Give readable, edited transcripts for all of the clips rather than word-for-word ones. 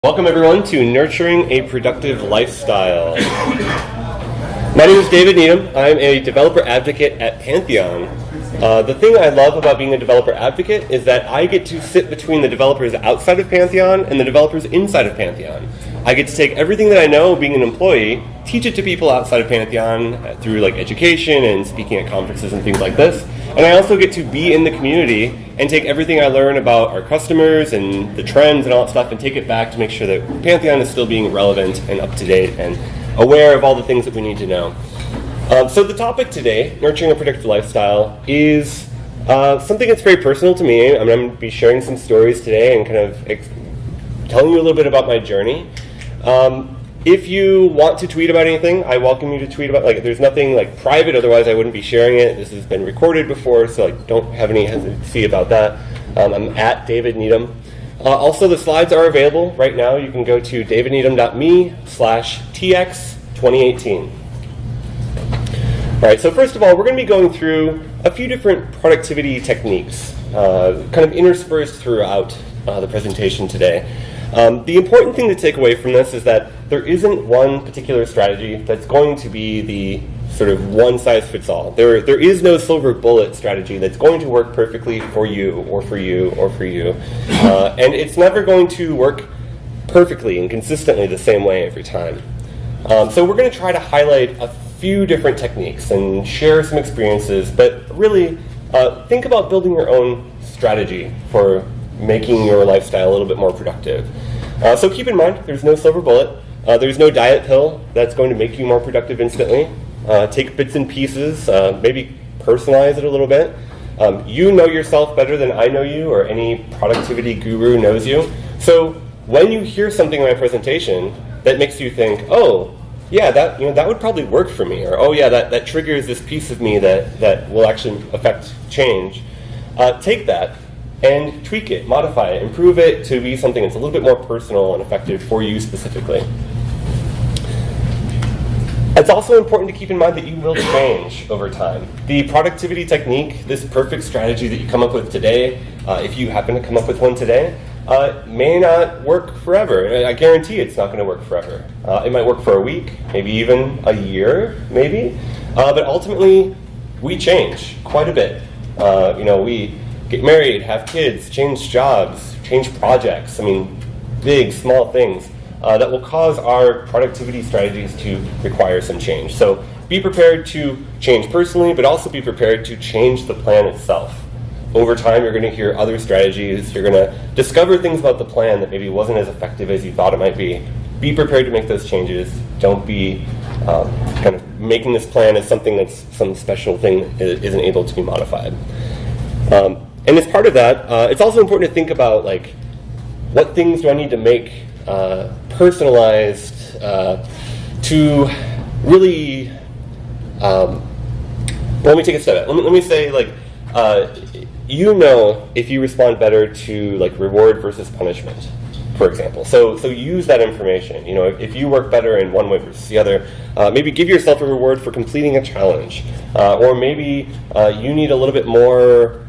Welcome everyone to Nurturing a Productive Lifestyle. My name is David Needham. I'm a developer advocate at Pantheon. The thing I love about being a developer advocate is that I get to sit between the developers outside of Pantheon and the developers inside of Pantheon. I get to take everything that I know being an employee, teach it to people outside of Pantheon through like education and speaking at conferences and things like this. And I also get to be in the community and take everything I learn about our customers and the trends and all that stuff and take it back to make sure that Pantheon is still being relevant and up to date and aware of all the things that we need to know. So the topic today, Nurturing a Productive Lifestyle, is something that's very personal to me. I'm going to be sharing some stories today and kind of telling you a little bit about my journey. If you want to tweet about anything, I welcome you to tweet about, there's nothing private, otherwise I wouldn't be sharing it. This has been recorded before, so don't have any hesitancy about that. I'm at David Needham. Also, the slides are available right now. You can go to davidneedham.me/tx2018. All right, so first of all, we're going to be going through a few different productivity techniques, kind of interspersed throughout the presentation today. The important thing to take away from this is that there isn't one particular strategy that's going to be the sort of one-size-fits-all. There is no silver bullet strategy that's going to work perfectly for you or for you or for you. And it's never going to work perfectly and consistently the same way every time. So we're going to try to highlight a few different techniques and share some experiences, but really think about building your own strategy for making your lifestyle a little bit more productive. So keep in mind, there's no silver bullet. There's no diet pill that's going to make you more productive instantly. Take bits and pieces, maybe personalize it a little bit. You know yourself better than I know you or any productivity guru knows you. So when you hear something in my presentation that makes you think, oh, yeah, that would probably work for me, or oh yeah, that triggers this piece of me that will actually affect change, take that and tweak it, modify it, improve it to be something that's a little bit more personal and effective for you specifically. It's also important to keep in mind that you will change over time. The productivity technique, this perfect strategy that you come up with today, if you happen to come up with one today, may not work forever. I guarantee it's not going to work forever. It might work for a week, maybe even a year, maybe. But ultimately, we change quite a bit. We get married, have kids, change jobs, change projects. I mean, big, small things that will cause our productivity strategies to require some change. So be prepared to change personally, but also be prepared to change the plan itself. Over time, you're going to hear other strategies. You're going to discover things about the plan that maybe wasn't as effective as you thought it might be. Be prepared to make those changes. Don't be kind of making this plan as something that's some special thing that isn't able to be modified. And as part of that, it's also important to think about what things do I need to make personalized to really. Let me take a step back. Let me say if you respond better to reward versus punishment, for example. So use that information. If you work better in one way versus the other, maybe give yourself a reward for completing a challenge, or maybe you need a little bit more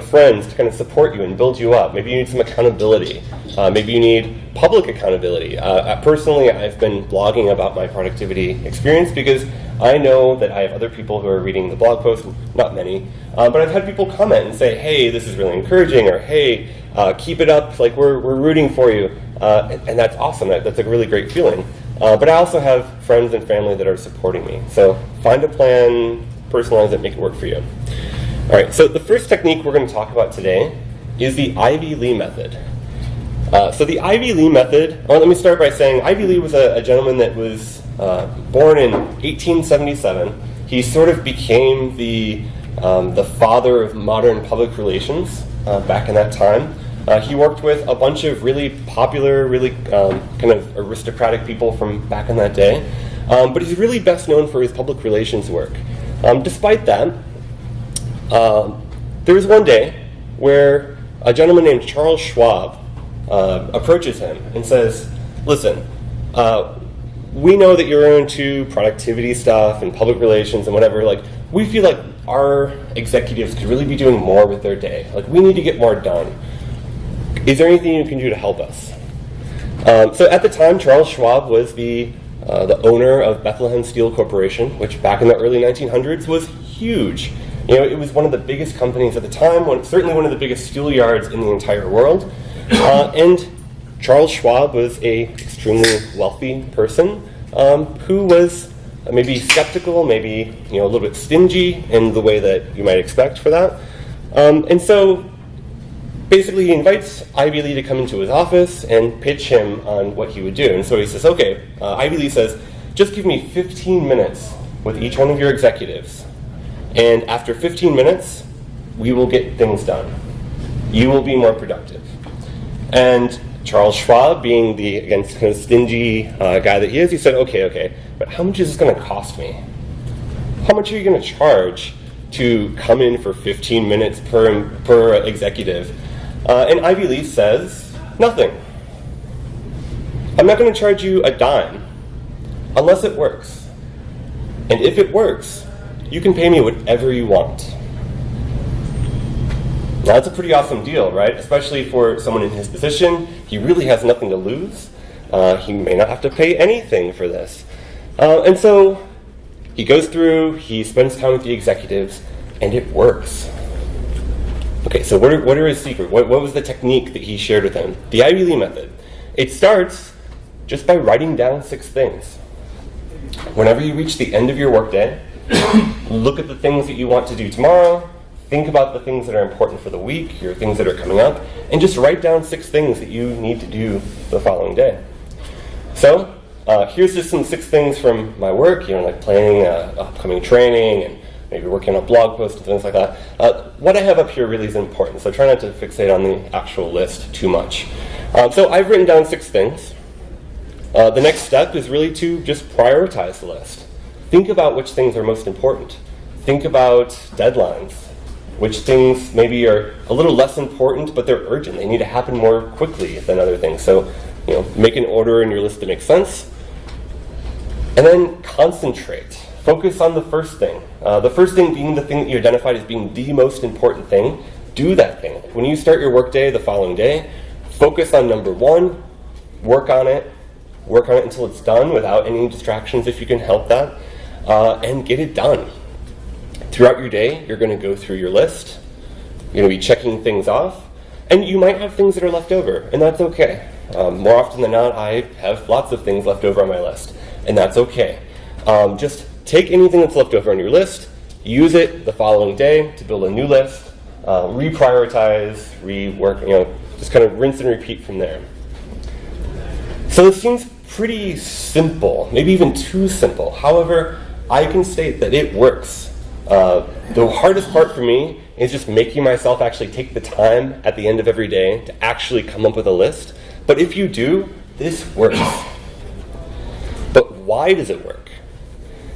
friends to kind of support you and build you up. Maybe you need some accountability. Maybe you need public accountability. Personally, I've been blogging about my productivity experience because I know that I have other people who are reading the blog post, not many, but I've had people comment and say, hey, this is really encouraging, or hey, keep it up, we're rooting for you. And that's awesome. That's a really great feeling. But I also have friends and family that are supporting me. So find a plan, personalize it, make it work for you. All right, so the first technique we're going to talk about today is the Ivy Lee method. So the Ivy Lee method, let me start by saying Ivy Lee was a gentleman that was born in 1877. He sort of became the father of modern public relations back in that time. He worked with a bunch of really popular, really kind of aristocratic people from back in that day. But he's really best known for his public relations work. Despite that, there was one day where a gentleman named Charles Schwab approaches him and says, listen, we know that you're into productivity stuff and public relations and whatever. We feel like our executives could really be doing more with their day. Like, we need to get more done. Is there anything you can do to help us? So at the time, Charles Schwab was the owner of Bethlehem Steel Corporation, which back in the early 1900s was huge. You know, it was one of the biggest companies at the time, certainly one of the biggest steel yards in the entire world. And Charles Schwab was an extremely wealthy person who was maybe skeptical, maybe a little bit stingy in the way that you might expect for that. And so basically he invites Ivy Lee to come into his office and pitch him on what he would do. And so he says, okay, Ivy Lee says, just give me 15 minutes with each one of your executives. And after 15 minutes, we will get things done. You will be more productive. And Charles Schwab, being the, again, kind of stingy guy that he is, he said, okay, but how much is this going to cost me? How much are you going to charge to come in for 15 minutes per executive? And Ivy Lee says, nothing. I'm not going to charge you a dime unless it works. And if it works, you can pay me whatever you want. Now, that's a pretty awesome deal, right? Especially for someone in his position. He really has nothing to lose. He may not have to pay anything for this. And so he goes through, he spends time with the executives, and it works. Okay, so what are his secrets? What was the technique that he shared with them? The Ivy Lee method. It starts just by writing down 6 things. Whenever you reach the end of your workday, look at the things that you want to do tomorrow, think about the things that are important for the week, your things that are coming up, and just write down 6 things that you need to do the following day. So, here's just some 6 things from my work, like planning upcoming training and maybe working on a blog post and things like that. What I have up here really is important, so try not to fixate on the actual list too much. So I've written down 6 things. The next step is really to just prioritize the list. Think about which things are most important. Think about deadlines. Which things maybe are a little less important, but they're urgent. They need to happen more quickly than other things. So, make an order in your list that makes sense. And then concentrate. Focus on the first thing. The first thing being the thing that you identified as being the most important thing. Do that thing. When you start your workday the following day, focus on number 1. Work on it. Work on it until it's done without any distractions if you can help that. And get it done. Throughout your day, you're going to go through your list. You're going to be checking things off. And you might have things that are left over, and that's okay. More often than not, I have lots of things left over on my list, and that's okay. Just take anything that's left over on your list, use it the following day to build a new list, reprioritize, rework, just kind of rinse and repeat from there. So this seems pretty simple, maybe even too simple. However, I can state that it works. The hardest part for me is just making myself actually take the time at the end of every day to actually come up with a list. But if you do, this works. But why does it work?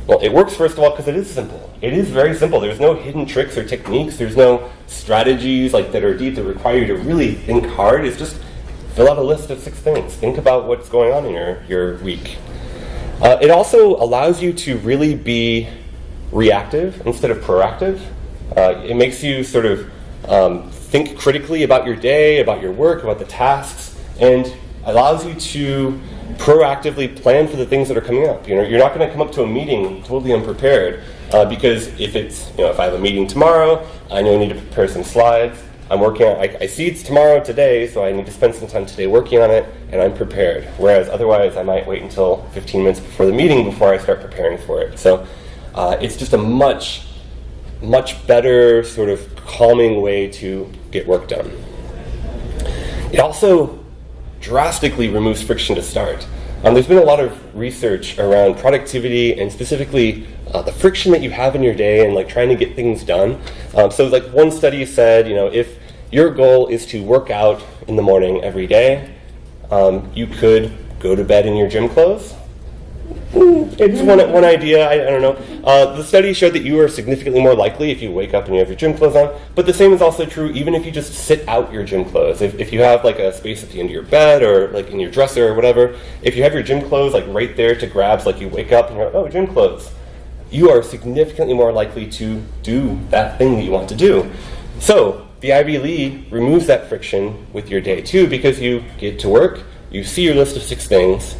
Well, it works, first of all, because it is simple. It is very simple. There's no hidden tricks or techniques. There's no strategies that are deep that require you to really think hard. It's just fill out a list of 6 things. Think about what's going on in your week. It also allows you to really be reactive instead of proactive. It makes you sort of think critically about your day, about your work, about the tasks, and allows you to proactively plan for the things that are coming up. You're not going to come up to a meeting totally unprepared because if I have a meeting tomorrow, I know I need to prepare some slides. I'm working on, I see it's tomorrow today, so I need to spend some time today working on it, and I'm prepared. Whereas otherwise, I might wait until 15 minutes before the meeting before I start preparing for it. So it's just a much better sort of calming way to get work done. It also drastically removes friction to start. There's been a lot of research around productivity and specifically the friction that you have in your day and trying to get things done. So one study said, if your goal is to work out in the morning every day, you could go to bed in your gym clothes. It's one idea, I don't know. The study showed that you are significantly more likely if you wake up and you have your gym clothes on, but the same is also true even if you just sit out your gym clothes. If you have a space at the end of your bed or in your dresser or whatever, if you have your gym clothes right there to grab, so you wake up and you're like, oh, gym clothes, you are significantly more likely to do that thing that you want to do. So the Ivy League removes that friction with your day too, because you get to work, you see your list of 6 things,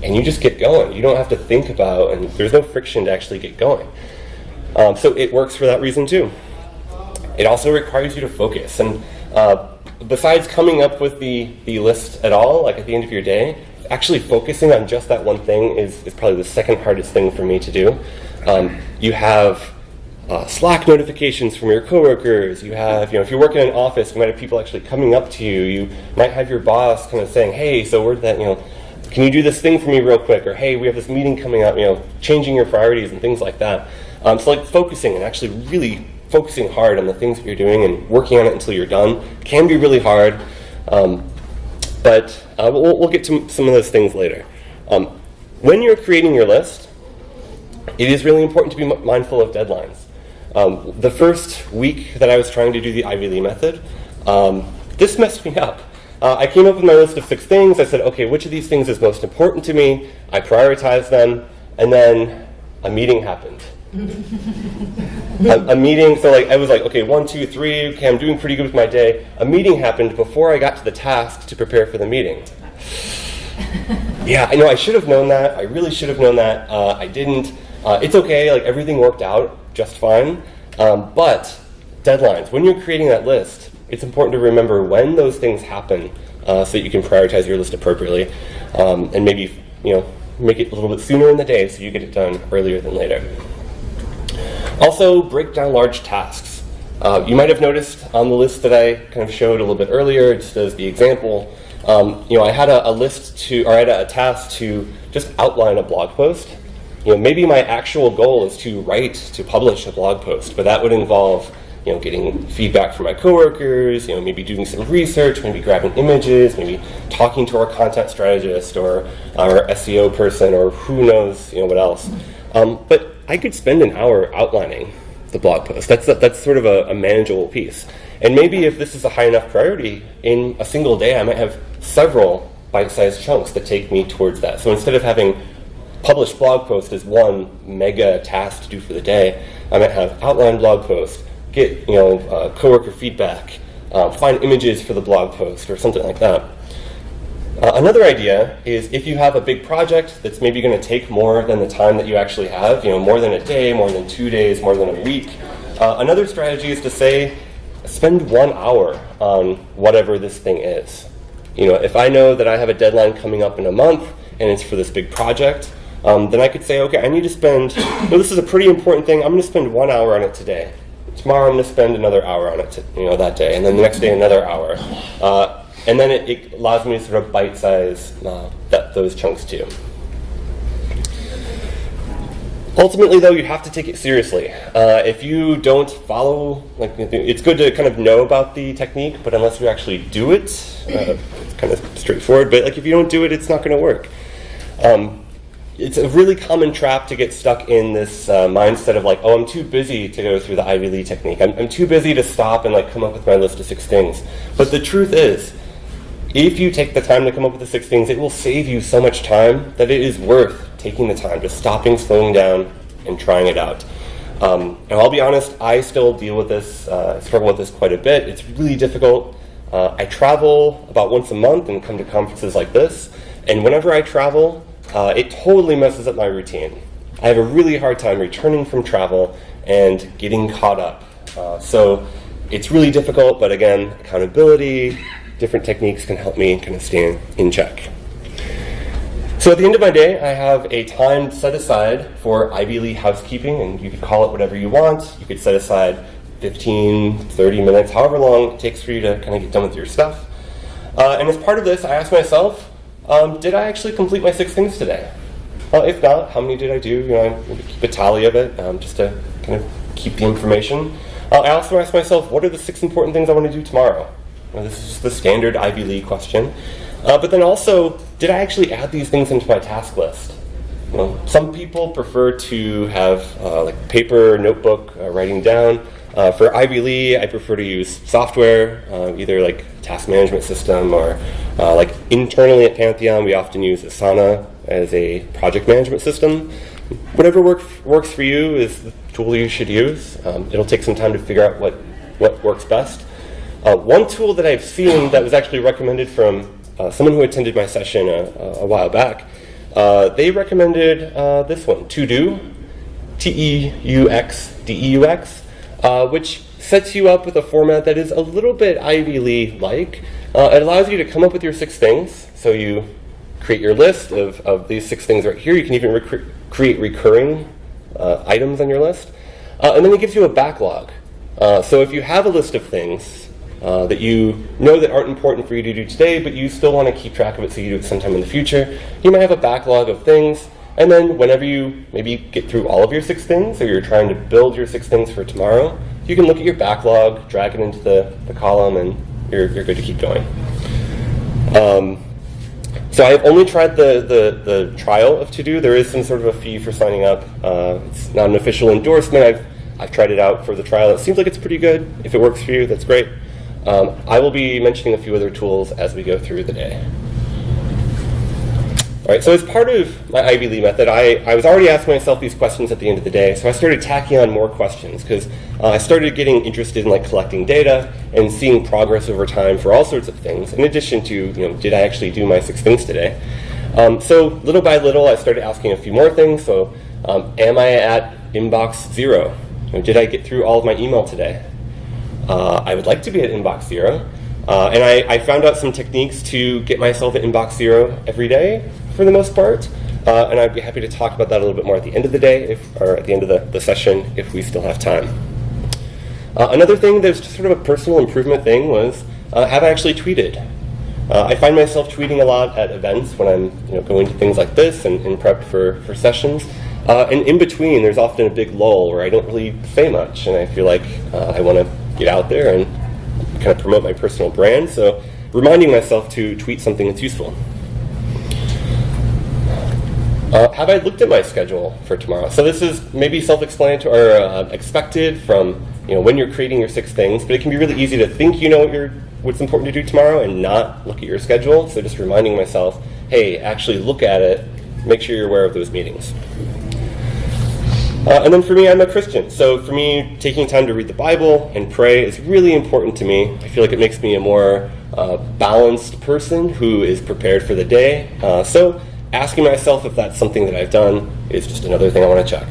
and you just get going. You don't have to think about, and there's no friction to actually get going. So it works for that reason too. It also requires you to focus. And besides coming up with the list at all, like at the end of your day, actually focusing on just that one thing is probably the second hardest thing for me to do. You have Slack notifications from your coworkers. You have, if you work in an office, you might have people actually coming up to you. You might have your boss kind of saying, hey, so where'd that, can you do this thing for me real quick? Or hey, we have this meeting coming up, changing your priorities and things like that. So like focusing and actually really focusing hard on the things that you're doing and working on it until you're done can be really hard. But we'll get to some of those things later. When you're creating your list, it is really important to be mindful of deadlines. The first week that I was trying to do the Ivy League method, this messed me up. I came up with my list of 6 things. I said, okay, which of these things is most important to me? I prioritized them, and then a meeting happened. a meeting, so I was like, okay, 1, 2, 3, okay, I'm doing pretty good with my day. A meeting happened before I got to the task to prepare for the meeting. Yeah, I know, I should have known that. I really should have known that. I didn't. It's okay, everything worked out just fine. But deadlines, when you're creating that list, it's important to remember when those things happen so that you can prioritize your list appropriately, and maybe, make it a little bit sooner in the day so you get it done earlier than later. Also, break down large tasks. You might have noticed on the list that I kind of showed a little bit earlier, just as the example, I had a task to just outline a blog post. Maybe my actual goal is to publish a blog post, but that would involve, getting feedback from my coworkers, maybe doing some research, maybe grabbing images, maybe talking to our content strategist or our SEO person or who knows, what else. But I could spend an hour outlining the blog post. That's sort of a manageable piece. And maybe if this is a high enough priority, in a single day I might have several bite-sized chunks that take me towards that. So instead of having published blog post as one mega task to do for the day, I might have outline blog post, get coworker feedback, find images for the blog post or something like that. Another idea is if you have a big project that's maybe going to take more than the time that you actually have, more than a day, more than 2 days, more than a week. Another strategy is to say, spend 1 hour on whatever this thing is. If I know that I have a deadline coming up in a month and it's for this big project, then I could say, okay, I need to spend, this is a pretty important thing, I'm going to spend 1 hour on it today. Tomorrow I'm going to spend another hour on it, that day, and then the next day another hour. And then it allows me to sort of bite-size those chunks too. Ultimately, though, you have to take it seriously. If you don't follow, it's good to kind of know about the technique, but unless you actually do it, it's kind of straightforward. But if you don't do it, it's not going to work. It's a really common trap to get stuck in this mindset of I'm too busy to go through the Ivy League technique. I'm too busy to stop and come up with my list of 6 things. But the truth is, if you take the time to come up with the 6 things, it will save you so much time that it is worth taking the time to stopping, slowing down, and trying it out. And I'll be honest, I still deal with this, I struggle with this quite a bit. It's really difficult. I travel about once a month and come to conferences like this, and whenever I travel, it totally messes up my routine. I have a really hard time returning from travel and getting caught up. So it's really difficult, but again, accountability, different techniques can help me kind of stay in check. So at the end of my day, I have a time set aside for Ivy League housekeeping, and you could call it whatever you want. You could set aside 15, 30 minutes, however long it takes for you to kind of get done with your stuff. And as part of this, I asked myself, did I actually complete my 6 things today? If not, how many did I do? I keep a tally of it just to kind of keep the information. I also asked myself, what are the 6 important things I want to do tomorrow? This is just the standard Ivy League question. But then also, did I actually add these things into my task list? Some people prefer to have paper, notebook, writing down. For Ivy League, I prefer to use software, either task management system or internally at Pantheon, we often use Asana as a project management system. Whatever works for you is the tool you should use. It'll take some time to figure out what works best. One tool that I've seen that was actually recommended from someone who attended my session a while back, they recommended this one, To-Do, T-E-U-X-D-E-U-X, which sets you up with a format that is a little bit Ivy League-like. It allows you to come up with your 6 things. So you create your list of these 6 things right here. You can even create recurring items on your list. And then it gives you a backlog. So if you have a list of things that you know that aren't important for you to do today, but you still want to keep track of it so you do it sometime in the future, you might have a backlog of things. And then whenever you maybe get through all of your 6 things, or you're trying to build your 6 things for tomorrow, you can look at your backlog, drag it into the column, and you're good to keep going. So I've only tried the trial of To-Do. There is some sort of a fee for signing up. It's not an official endorsement. I've tried it out for the trial. It seems like it's pretty good. If it works for you, that's great. I will be mentioning a few other tools as we go through the day. All right, so as part of my Ivy League method, I was already asking myself these questions at the end of the day, so I started tacking on more questions because I started getting interested in collecting data and seeing progress over time for all sorts of things, in addition to, did I actually do my 6 things today? So little by little, I started asking a few more things. So am I at inbox 0? Did I get through all of my email today? I would like to be at inbox 0. And I found out some techniques to get myself at inbox 0 every day, for the most part. And I'd be happy to talk about that a little bit more at the end of the day, or at the end of the session, if we still have time. Another thing that's just sort of a personal improvement thing was, have I actually tweeted? I find myself tweeting a lot at events when I'm going to things like this and prep for sessions. And in between, there's often a big lull where I don't really say much, and I feel like I want to get out there and kind of promote my personal brand. So reminding myself to tweet something that's useful. Have I looked at my schedule for tomorrow? So this is maybe self-explanatory or expected from when you're creating your 6 things, but it can be really easy to think you know what's important to do tomorrow and not look at your schedule. So just reminding myself, hey, actually look at it, make sure you're aware of those meetings. And then for me, I'm a Christian. So for me, taking time to read the Bible and pray is really important to me. I feel like it makes me a more balanced person who is prepared for the day. So asking myself if that's something that I've done is just another thing I want to check.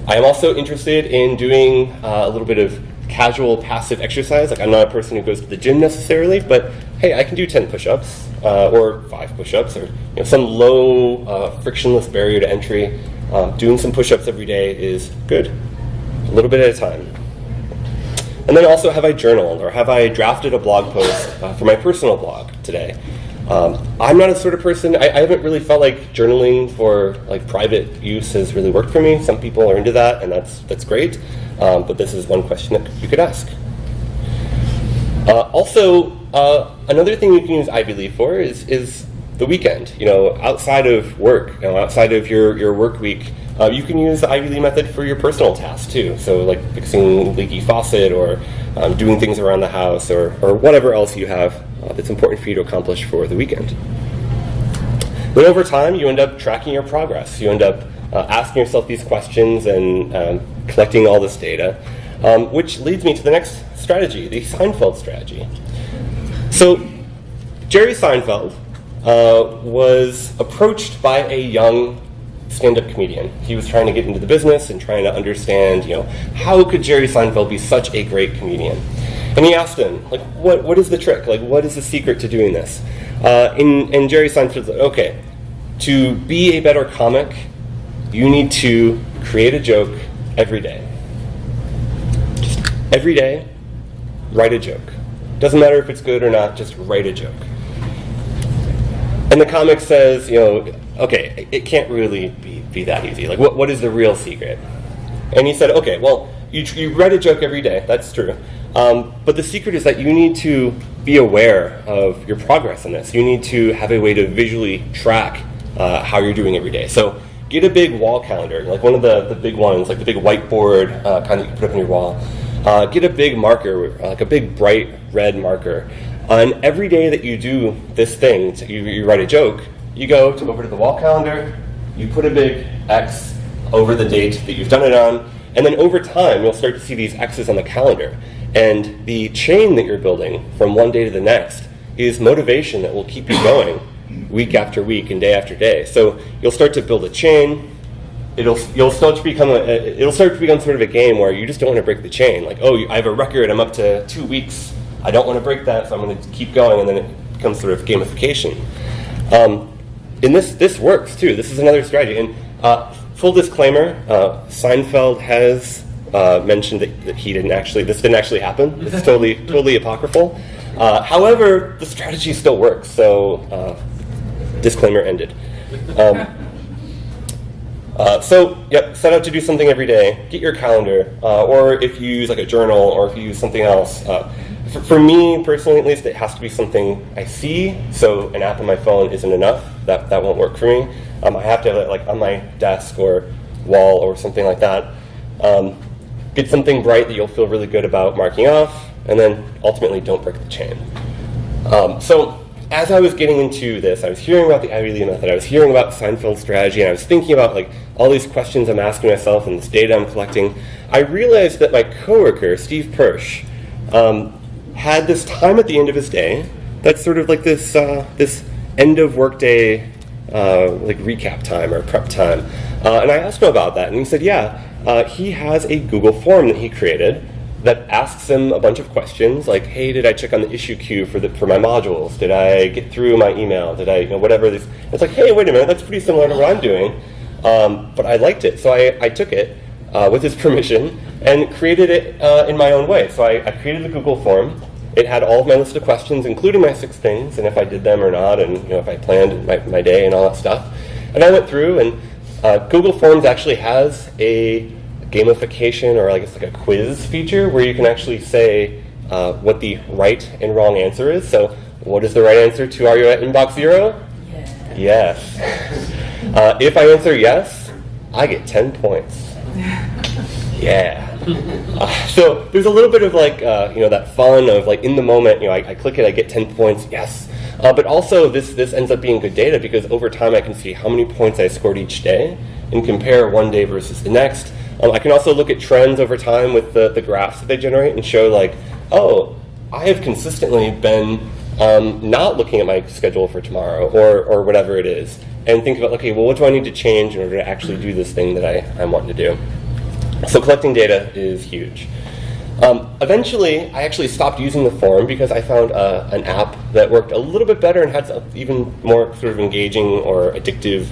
I am also interested in doing a little bit of casual passive exercise. I'm not a person who goes to the gym necessarily, but hey, I can do 10 push-ups or 5 push-ups, or some low frictionless barrier to entry. Doing some push-ups every day is good, a little bit at a time. And then also, have I journaled or have I drafted a blog post for my personal blog today? I'm not a sort of person, I haven't really felt like journaling for private use has really worked for me. Some people are into that, and that's great. But this is one question that you could ask. Also, another thing you can use Ivy League for is the weekend. Outside of work, outside of your work week, you can use the Ivy League method for your personal tasks too. So fixing leaky faucet, or doing things around the house, or whatever else you have that's important for you to accomplish for the weekend. Then over time, you end up tracking your progress. You end up asking yourself these questions and collecting all this data, which leads me to the next strategy, the Seinfeld strategy. So Jerry Seinfeld was approached by a young stand-up comedian. He was trying to get into the business and trying to understand, how could Jerry Seinfeld be such a great comedian? And he asked him, what is the trick? What is the secret to doing this? And Jerry Seinfeld said, okay, to be a better comic, you need to create a joke every day. Just every day, write a joke. Doesn't matter if it's good or not, just write a joke. And the comic says, okay, it can't really be that easy. What is the real secret? And he said, okay, well, you write a joke every day, that's true. But the secret is that you need to be aware of your progress in this. You need to have a way to visually track how you're doing every day. So get a big wall calendar, one of the big ones, the big whiteboard kind that you put up on your wall. Get a big marker, a big bright red marker. And every day that you do this thing, so you write a joke, you go over to the wall calendar, you put a big X over the date that you've done it on, and then over time, you'll start to see these X's on the calendar. And the chain that you're building from one day to the next is motivation that will keep you going week after week and day after day. So you'll start to build a chain. It'll start to become sort of a game where you just don't want to break the chain. Like, oh, I have a record. I'm up to 2 weeks. I don't want to break that, so I'm going to keep going, and then it becomes sort of gamification. And this works too. This is another strategy. And full disclaimer: Seinfeld has mentioned that this didn't actually happen. This is totally apocryphal. However, the strategy still works. So, disclaimer ended. Set out to do something every day. Get your calendar, or if you use like a journal, or if you use something else. For me personally, at least, it has to be something I see. So an app on my phone isn't enough. That won't work for me. I have to have it like on my desk or wall or something like that. Get something bright that you'll feel really good about marking off, and then ultimately don't break the chain. So as I was getting into this, I was hearing about the Ivy League method, I was hearing about Seinfeld's strategy, and I was thinking about like all these questions I'm asking myself and this data I'm collecting. I realized that my coworker, Steve Persh, had this time at the end of his day that's sort of like this end of workday like recap time or prep time. And I asked him about that, and he said, he has a Google form that he created that asks him a bunch of questions like, hey, did I check on the issue queue for my modules? Did I get through my email? Did I, whatever this. It's like, hey, wait a minute, that's pretty similar to what I'm doing. But I liked it, so I took it with his permission and created it in my own way. So I created the Google form. It had all of my list of questions, including my 6 things, and if I did them or not, and if I planned my day and all that stuff. And I went through, and Google Forms actually has a gamification, or I guess like a quiz feature, where you can actually say what the right and wrong answer is. So what is the right answer to are you at inbox 0? Yeah. Yes. If I answer yes, I get 10 points. Yeah. So there's a little bit of like, that fun of like in the moment, I click it, I get 10 points, yes. But also this ends up being good data because over time I can see how many points I scored each day and compare one day versus the next. I can also look at trends over time with the graphs that they generate and show like, oh, I have consistently been not looking at my schedule for tomorrow or whatever it is, and think about, okay, well, what do I need to change in order to actually do this thing that I'm wanting to do? So collecting data is huge. Eventually, I actually stopped using the form because I found an app that worked a little bit better and had some even more sort of engaging or addictive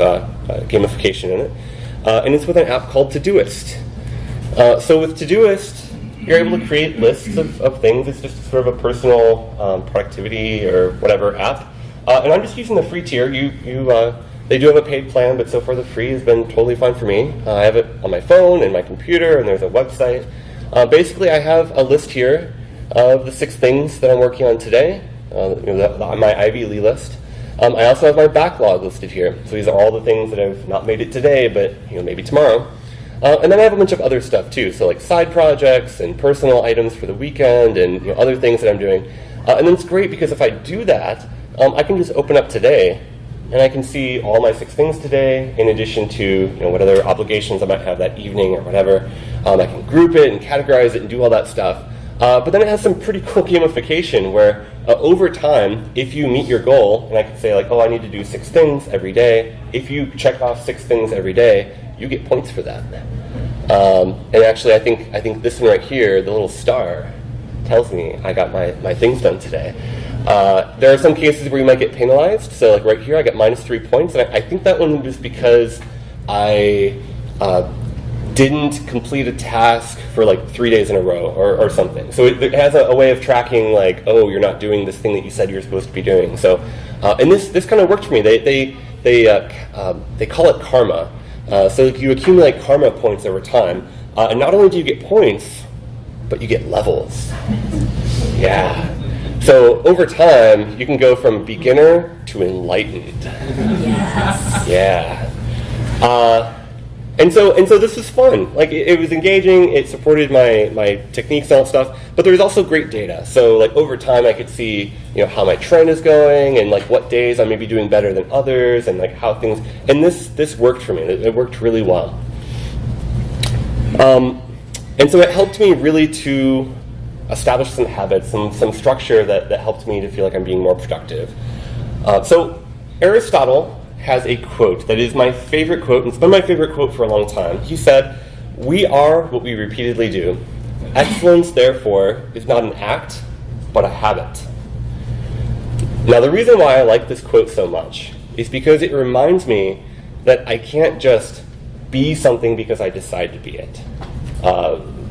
gamification in it. And it's with an app called Todoist. So with Todoist, you're able to create lists of things. It's just sort of a personal productivity or whatever app. And I'm just using the free tier. They do have a paid plan, but so far the free has been totally fine for me. I have it on my phone and my computer, and there's a website. Basically, I have a list here of the 6 things that I'm working on today, my Ivy League list. I also have my backlog listed here. So these are all the things that have not made it today, but maybe tomorrow. And then I have a bunch of other stuff too, so like side projects and personal items for the weekend and other things that I'm doing. And then it's great because if I do that, I can just open up today and I can see all my 6 things today in addition to what other obligations I might have that evening or whatever. I can group it and categorize it and do all that stuff. But then it has some pretty cool gamification where over time, if you meet your goal, and I can say like, oh, I need to do 6 things every day. If you check off 6 things every day, you get points for that. And actually, I think this one right here, the little star, tells me I got my things done today. There are some cases where you might get penalized. So like right here, I got -3 points. And I think that one was because I didn't complete a task for like 3 days in a row or something. So it has a way of tracking like, oh, you're not doing this thing that you said you were supposed to be doing. So, and this kind of worked for me. They call it karma. So you accumulate karma points over time. And not only do you get points, but you get levels. Yeah. So over time, you can go from beginner to enlightened. Yes. Yeah. And so this was fun. Like it was engaging. It supported my techniques and all that stuff. But there was also great data. So like over time, I could see how my trend is going and like what days I may be doing better than others and like how things. And this worked for me. It worked really well. And so it helped me really to establish some habits, some structure that helped me to feel like I'm being more productive. So Aristotle has a quote that is my favorite quote, and it's been my favorite quote for a long time. He said, "We are what we repeatedly do. Excellence, therefore, is not an act, but a habit." Now, the reason why I like this quote so much is because it reminds me that I can't just be something because I decide to be it.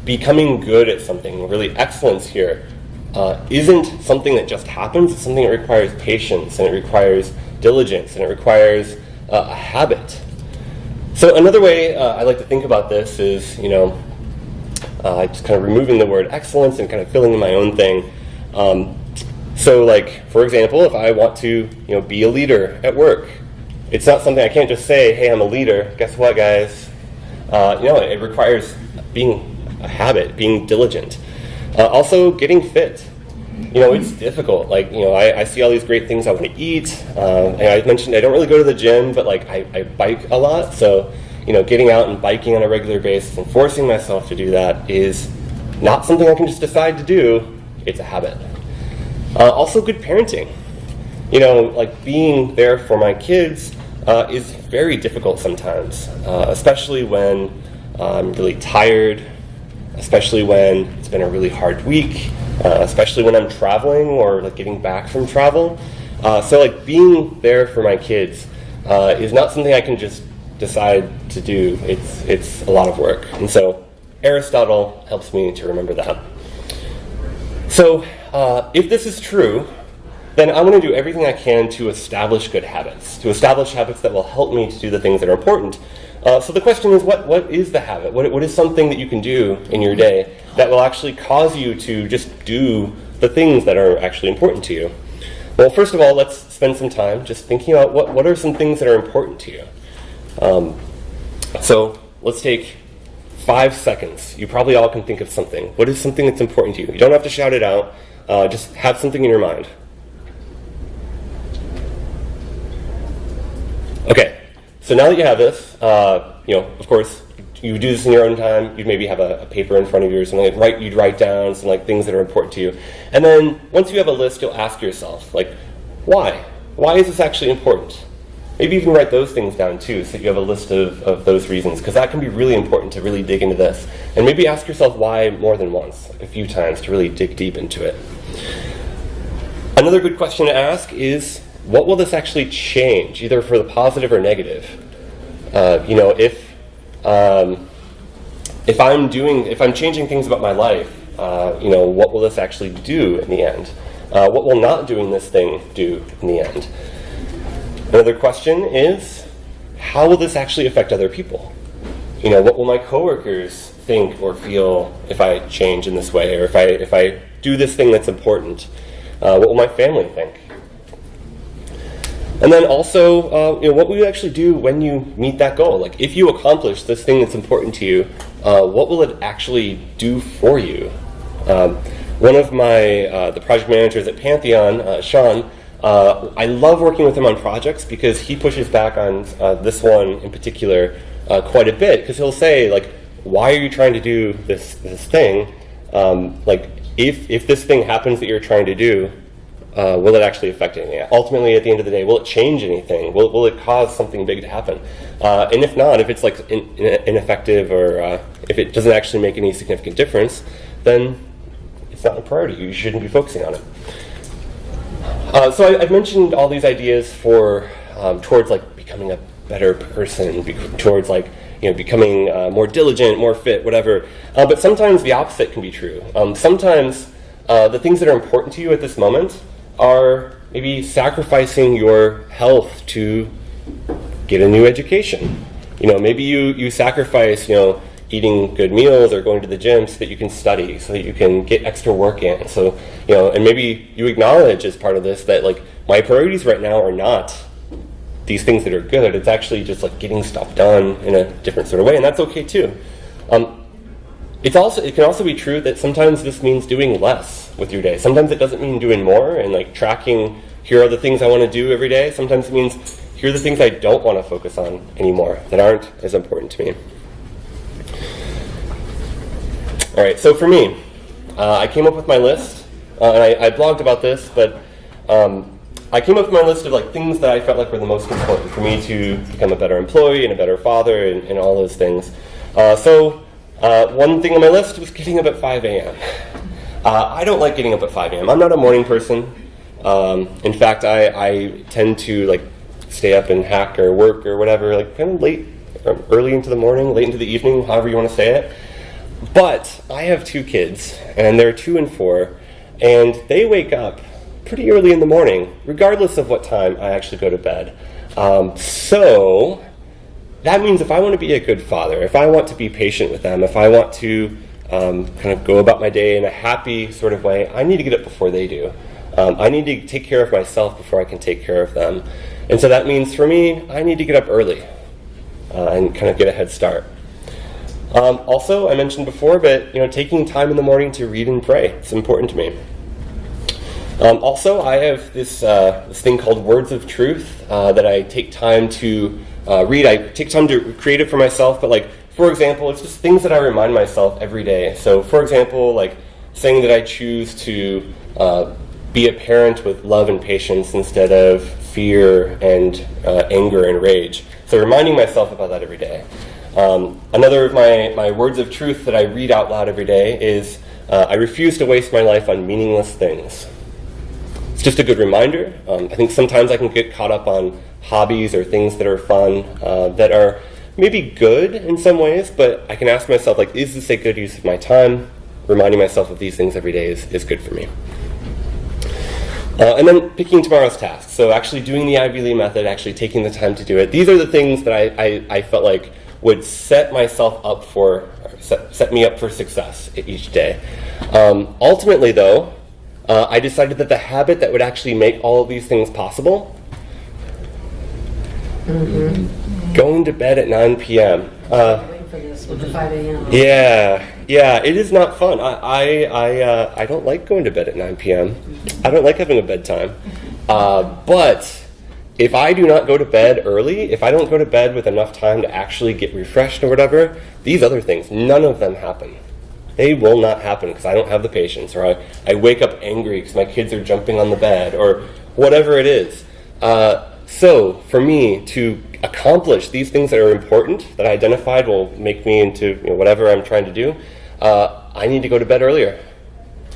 Becoming good at something, really excellence here, isn't something that just happens. It's something that requires patience, and it requires diligence, and it requires a habit. So another way I like to think about this is, just kind of removing the word excellence and kind of filling in my own thing. So like, for example, if I want to, be a leader at work, it's not something I can't just say, hey, I'm a leader. Guess what, guys? It requires being a habit, being diligent. Also, getting fit. It's difficult. Like, I see all these great things I want to eat. And I mentioned I don't really go to the gym, but like I bike a lot. So, getting out and biking on a regular basis and forcing myself to do that is not something I can just decide to do. It's a habit. Also, good parenting. Like being there for my kids is very difficult sometimes, especially when I'm really tired, especially when it's been a really hard week, especially when I'm traveling or like getting back from travel. So like being there for my kids is not something I can just decide to do. It's a lot of work. And so Aristotle helps me to remember that. So if this is true, then I want to do everything I can to establish good habits, that will help me to do the things that are important. So the question is, what is the habit? What is something that you can do in your day that will actually cause you to just do the things that are actually important to you? Well, first of all, let's spend some time just thinking about what are some things that are important to you. So let's take 5 seconds. You probably all can think of something. What is something that's important to you? You don't have to shout it out. Just have something in your mind. Okay, so now that you have this, of course, you do this in your own time. You'd maybe have a paper in front of you or something. You'd write down some like things that are important to you. And then once you have a list, you'll ask yourself, like, why? Why is this actually important? Maybe even write those things down too, so that you have a list of those reasons, because that can be really important to really dig into this. And maybe ask yourself why more than once, a few times, to really dig deep into it. Another good question to ask is, what will this actually change, either for the positive or negative? If I'm changing things about my life, what will this actually do in the end? What will not doing this thing do in the end? Another question is, how will this actually affect other people? What will my coworkers think or feel if I change in this way, or if I do this thing that's important? What will my family think? And then also, what will you actually do when you meet that goal? Like, if you accomplish this thing that's important to you, what will it actually do for you? One of the project managers at Pantheon, Sean, I love working with him on projects because he pushes back on this one in particular quite a bit, because he'll say, like, why are you trying to do this thing? If this thing happens that you're trying to do, will it actually affect anything? Ultimately, at the end of the day, will it change anything? Will it cause something big to happen? And if not, if it's like ineffective, or if it doesn't actually make any significant difference, then it's not a priority. You shouldn't be focusing on it. So I've mentioned all these ideas towards like becoming a better person, towards like becoming more diligent, more fit, whatever. But sometimes the opposite can be true. Sometimes the things that are important to you at this moment are maybe sacrificing your health to get a new education. Maybe you sacrifice, eating good meals or going to the gym so that you can study, so that you can get extra work in. So, and maybe you acknowledge as part of this that, like, my priorities right now are not these things that are good. It's actually just like getting stuff done in a different sort of way, and that's okay too. It can also be true that sometimes this means doing less with your day. Sometimes it doesn't mean doing more and like tracking, here are the things I want to do every day. Sometimes it means here are the things I don't want to focus on anymore that aren't as important to me. All right, so for me, I came up with my list, and I blogged about this, but I came up with my list of like things that I felt like were the most important for me to become a better employee and a better father and all those things. One thing on my list was getting up at 5 a.m. I don't like getting up at 5 a.m. I'm not a morning person. In fact, I tend to like stay up and hack or work or whatever, like kind of late, or early into the morning, late into the evening, however you want to say it. But I have 2 kids, and they're 2 and 4, and they wake up pretty early in the morning, regardless of what time I actually go to bed. So that means if I want to be a good father, if I want to be patient with them, if I want to kind of go about my day in a happy sort of way, I need to get up before they do. I need to take care of myself before I can take care of them. And so that means for me, I need to get up early and kind of get a head start. Also, I mentioned before, but taking time in the morning to read and pray, it's important to me. Also, I have this thing called Words of Truth that I take time to read. I take time to create it for myself, but like, for example, it's just things that I remind myself every day. So, for example, like saying that I choose to be a parent with love and patience instead of fear and anger and rage. So reminding myself about that every day. Another of my words of truth that I read out loud every day is, I refuse to waste my life on meaningless things. It's just a good reminder. I think sometimes I can get caught up on hobbies or things that are fun, that are maybe good in some ways, but I can ask myself, like, is this a good use of my time? Reminding myself of these things every day is good for me. And then picking tomorrow's tasks. So actually doing the Ivy League method, actually taking the time to do it. These are the things that I felt like would set myself up for, set me up for success each day. Ultimately, though, I decided that the habit that would actually make all of these things possible, going to bed at 9 p.m. Waiting for this with the 5 a.m. Yeah, it is not fun. I don't like going to bed at 9 p.m. I don't like having a bedtime. But if I do not go to bed early, if I don't go to bed with enough time to actually get refreshed or whatever, these other things, none of them happen. They will not happen because I don't have the patience, or I wake up angry because my kids are jumping on the bed, or whatever it is. So for me to accomplish these things that are important, that I identified will make me into whatever I'm trying to do, I need to go to bed earlier.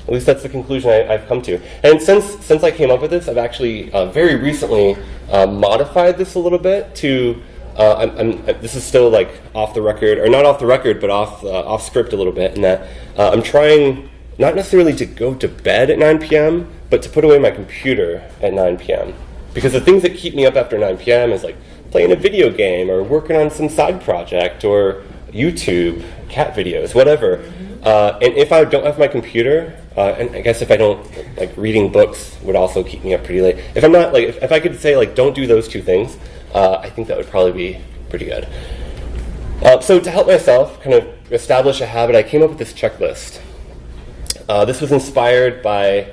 At least that's the conclusion I've come to. And since I came up with this, I've actually very recently modified this a little bit to, this is still like off the record, or not off the record, but off script a little bit, in that I'm trying not necessarily to go to bed at 9 p.m., but to put away my computer at 9 p.m. Because the things that keep me up after 9 p.m. is like playing a video game, or working on some side project, or YouTube, cat videos, whatever. And if I don't have my computer, and I guess if I don't, like, reading books would also keep me up pretty late. If I'm not, like, if I could say, like, don't do those 2 things, I think that would probably be pretty good. So to help myself kind of establish a habit, I came up with this checklist. This was inspired by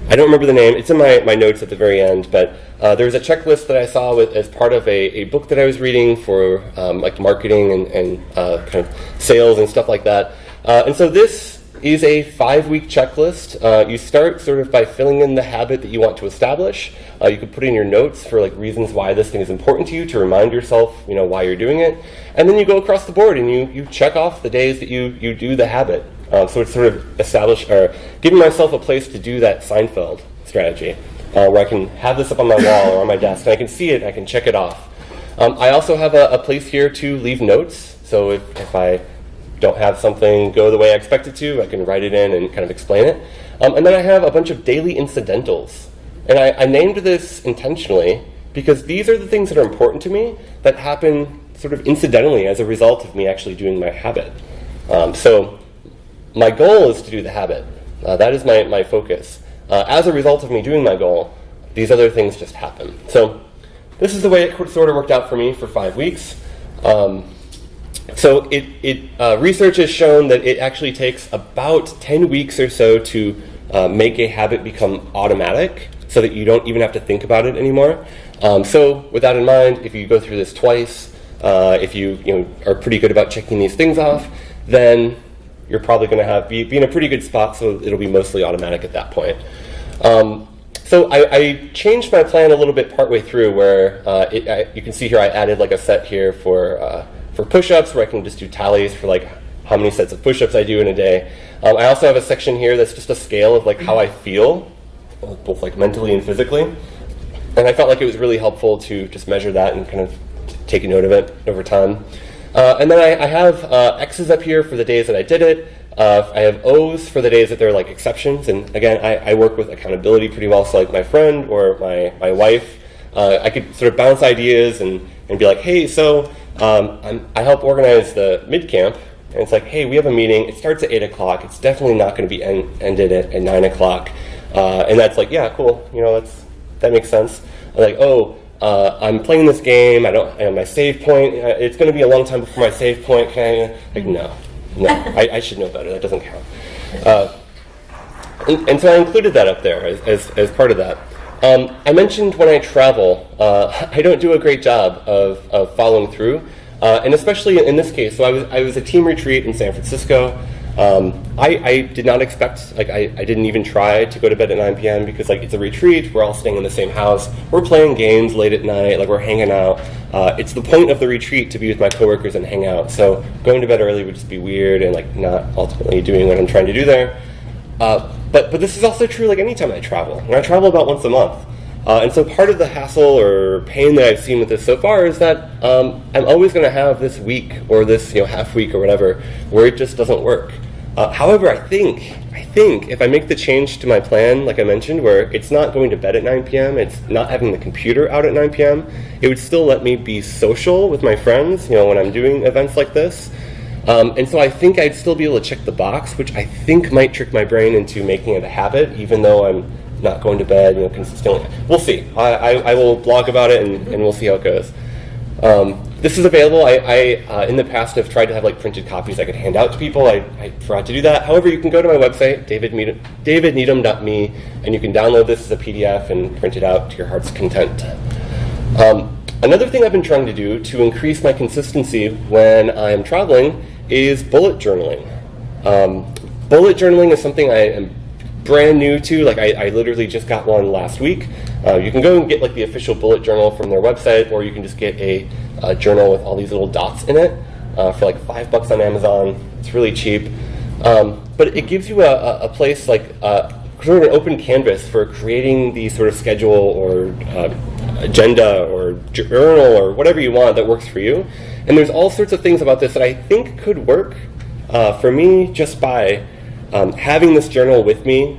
I don't remember the name. It's in my notes at the very end, but there was a checklist that I saw as part of a book that I was reading for like marketing and kind of sales and stuff like that. And so this is a 5-week checklist. You start sort of by filling in the habit that you want to establish. You could put in your notes for like reasons why this thing is important to you, to remind yourself, why you're doing it. And then you go across the board and you check off the days that you do the habit. So it's sort of giving myself a place to do that Seinfeld strategy, where I can have this up on my wall or on my desk, and I can see it, and I can check it off. I also have a place here to leave notes, so if I don't have something go the way I expect it to, I can write it in and kind of explain it. And then I have a bunch of daily incidentals. And I named this intentionally because these are the things that are important to me that happen sort of incidentally as a result of me actually doing my habit. So my goal is to do the habit. That is my focus. As a result of me doing my goal, these other things just happen. So this is the way it sort of worked out for me for 5 weeks. So research has shown that it actually takes about 10 weeks or so to make a habit become automatic so that you don't even have to think about it anymore. So with that in mind, if you go through this twice, if you are pretty good about checking these things off, then you're probably going to be in a pretty good spot, so it'll be mostly automatic at that point. So I changed my plan a little bit partway through, where you can see here I added like a set here for push-ups, where I can just do tallies for like how many sets of push-ups I do in a day. I also have a section here that's just a scale of like how I feel, both like mentally and physically. And I felt like it was really helpful to just measure that and kind of take a note of it over time. And then I have X's up here for the days that I did it. I have O's for the days that they're like exceptions. And again, I work with accountability pretty well. So like my friend or my wife, I could sort of bounce ideas and be like, hey, so I help organize the mid-camp. And it's like, hey, we have a meeting. It starts at 8 o'clock. It's definitely not going to be ended at 9 o'clock. And that's like, yeah, cool. That makes sense. I'm like, oh, I'm playing this game. My save point. It's going to be a long time before my save point. Like, no, I should know better. That doesn't count. And so I included that up there as part of that. I mentioned when I travel, I don't do a great job of following through, and especially in this case. So I was a team retreat in San Francisco. I did not expect, I didn't even try to go to bed at 9 p.m. because it's a retreat. We're all staying in the same house. We're playing games late at night. We're hanging out. It's the point of the retreat to be with my coworkers and hang out. So going to bed early would just be weird and not ultimately doing what I'm trying to do there. But this is also true anytime I travel. And I travel about once a month. And so part of the hassle or pain that I've seen with this so far is that I'm always going to have this week or this half week or whatever where it just doesn't work. However, I think if I make the change to my plan, like I mentioned, where it's not going to bed at 9 p.m., it's not having the computer out at 9 p.m., it would still let me be social with my friends, when I'm doing events like this. And so I think I'd still be able to check the box, which I think might trick my brain into making it a habit, even though I'm not going to bed, consistently. We'll see. I will blog about it and we'll see how it goes. This is available. I in the past have tried to have printed copies I could hand out to people. I forgot to do that. However, you can go to my website, davidneedham.me, and you can download this as a PDF and print it out to your heart's content. Another thing I've been trying to do to increase my consistency when I'm traveling is bullet journaling. Bullet journaling is something I am brand new to. I literally just got one last week. You can go and get the official bullet journal from their website, or you can just get a journal with all these little dots in it for $5 on Amazon. It's really cheap, but it gives you a place sort of an open canvas for creating the sort of schedule or agenda or journal or whatever you want that works for you. And there's all sorts of things about this that I think could work for me just by having this journal with me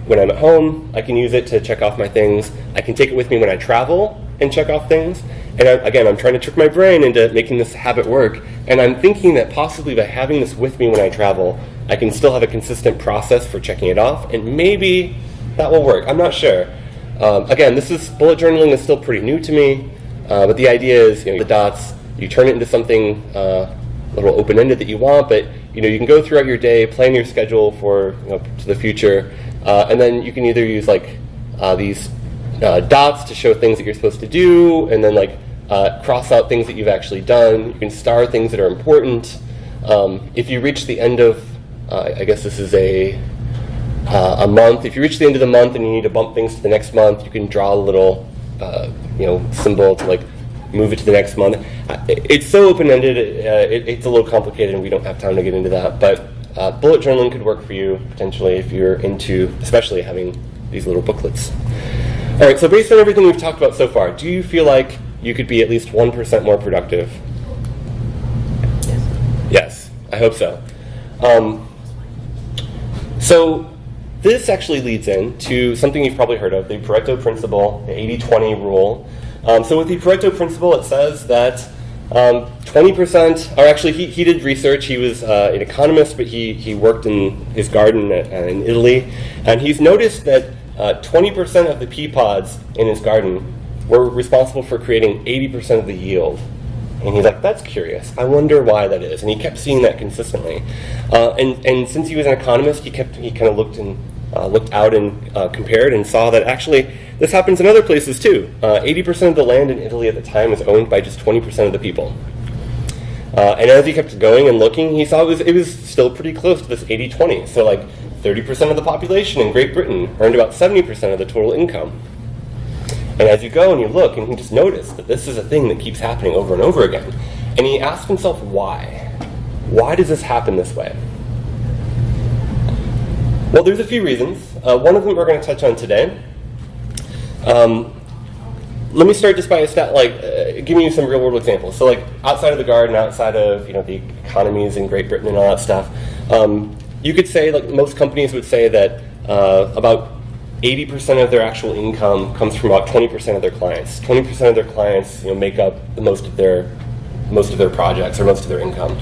when I'm at home. I can use it to check off my things. I can take it with me when I travel and check off things. And I'm trying to trick my brain into making this habit work. And I'm thinking that possibly by having this with me when I travel, I can still have a consistent process for checking it off. And maybe that will work. I'm not sure. Bullet journaling is still pretty new to me. But the idea is, the dots, you turn it into something a little open-ended that you want, but you can go throughout your day, plan your schedule for to the future, and then you can either use these dots to show things that you're supposed to do, and then cross out things that you've actually done. You can star things that are important. If you reach the end of, I guess this is a month. If you reach the end of the month and you need to bump things to the next month, you can draw a little symbol to move it to the next month. It's so open-ended, it's a little complicated and we don't have time to get into that, but bullet journaling could work for you potentially if you're into especially having these little booklets. All right, so based on everything we've talked about so far, do you feel like you could be at least 1% more productive? Yes, I hope so. So this actually leads into something you've probably heard of, the Pareto principle, the 80-20 rule. So with the Pareto principle, it says that 20%, or actually he did research. He was an economist, but he worked in his garden in Italy. And he's noticed that 20% of the pea pods in his garden were responsible for creating 80% of the yield. And he's like, that's curious. I wonder why that is. And he kept seeing that consistently. And since he was an economist, he kind of looked out and compared and saw that actually this happens in other places too. 80% of the land in Italy at the time was owned by just 20% of the people. And as he kept going and looking, he saw it was still pretty close to this 80-20. So like 30% of the population in Great Britain earned about 70% of the total income. And as you go and you look, and he just noticed that this is a thing that keeps happening over and over again. And he asked himself, why? Why does this happen this way? Well, there's a few reasons. One of them we're going to touch on today. Let me start just by giving you some real-world examples. So, like outside of the garden, outside of the economies in Great Britain and all that stuff, you could say, like most companies would say, that about 80% of their actual income comes from about 20% of their clients. 20% of their clients, make up most of their projects or most of their income.